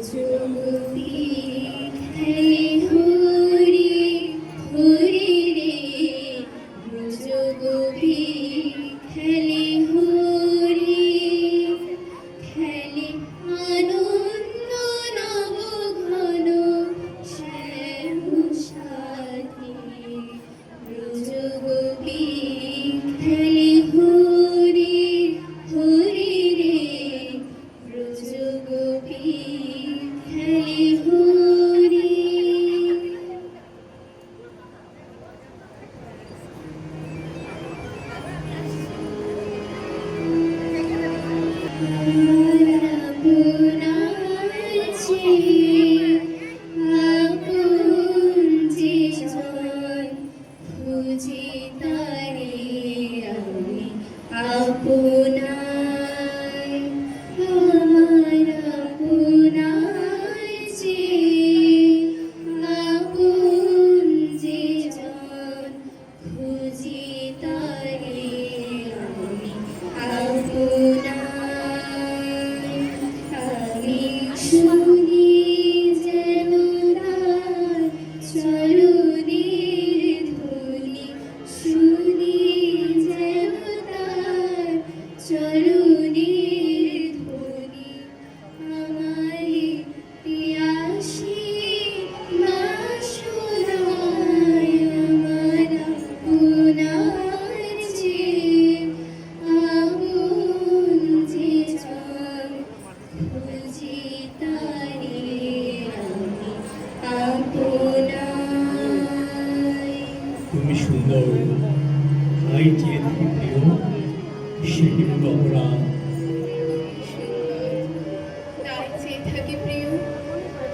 চুপি খেলে হরি হরি রে ব্রজগোপী খেলে হরি খেলে আনন্দ নব ঘন শ্যাম সাথী ব্রজগোপী খেলে হরি হরি রে ব্রজগোপী খেলে হরি। শুনি যেন তার চরণের ধ্বনি, শুনি যেন তার চরণের ধ্বনি, আমারে পিয়াসী মা শোনায় আমার আপনার যে আগুন যে জল খুঁজি তারে আমি আপনায়। তুমি সুন্দর, তাই চেয়ে থাকি প্রিয়, সে কি মোর অপরাধ? তাই চেয়ে থাকি প্রিয়,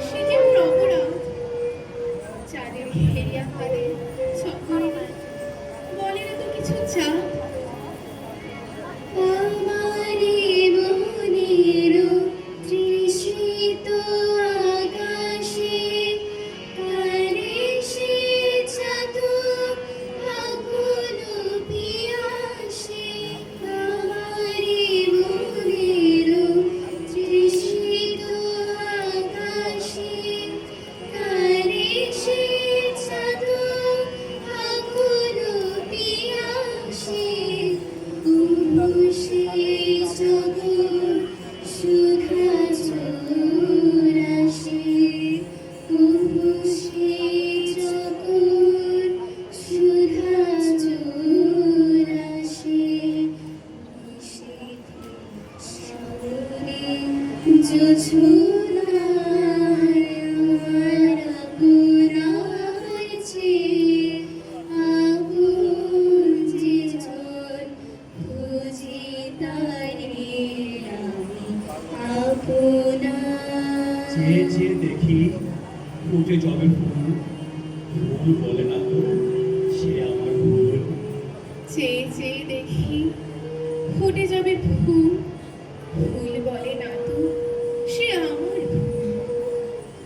সে কি মোর অপরাধ? চাঁদের হেরিয়া পারে সকলে বলে না তো কিছু চাঁদ, আমারে মনের তৃষিত আকাশে কারে সে চাতক আকুল পিয়াসে, আমারে মনের তৃষিত আকাশে কারে সে চাতক আকুল পিয়াসে, সে জগৎ সুধা চুরাশি, সে জগৎ সুধা চুরাশি, সাগরে যোছনায় আমার আপনার চেয়ে আগুন যে জল খুঁজি তারে আমি আপনার। চেয়ে চেয়ে দেখি ফুটে যাবে ফুল, ফুল বলে না তো সে আমার ভুল। চেয়ে চেয়ে দেখি ফুটে যাবে ফুল, ফুল বলে না তো সে আমার ভুল।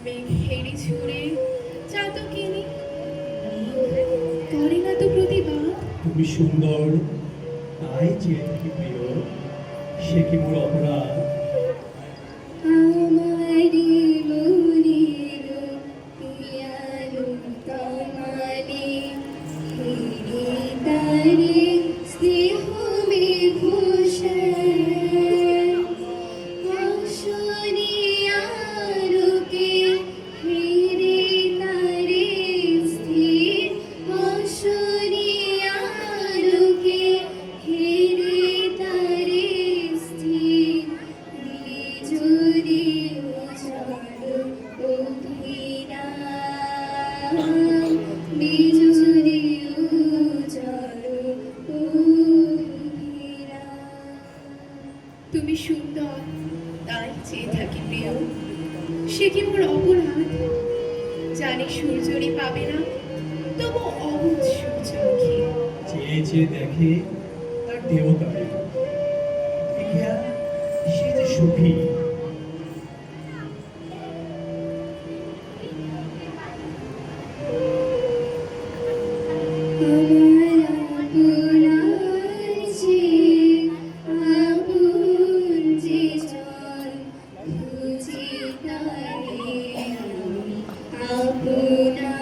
মেঘেরি ছুঁড়ে চাতকিনী করে না তো প্রতিবাদ। তুমি সুন্দর, তাই চেয়ে থাকি প্রিয়, সে কি মোর অপরাধ? আমারি মনের পিয়ালো তোমারে হেরে তারে স্নেহ মেঘোষায়, আসনি আলোকে হেরে তারে স্থির, আসনি আলোকে হেরে তারে স্থির, বিজুরি উজাড় অভিরাম, বিজুরি উজাড় অভিরাম। তুমি সুন্দর, তাই চেয়ে থাকি প্রিয়, সে কি মোর অপরাধ? জানি সূর্যরি পাবে না, তবু অবুঝ সূর্যমুখী চেয়ে চেয়ে দেখে তার দেবতারে, দেখিয়া সে যে সুখী। আমার আপনার যে আগুন যে জল খুঁজি তারে আপনা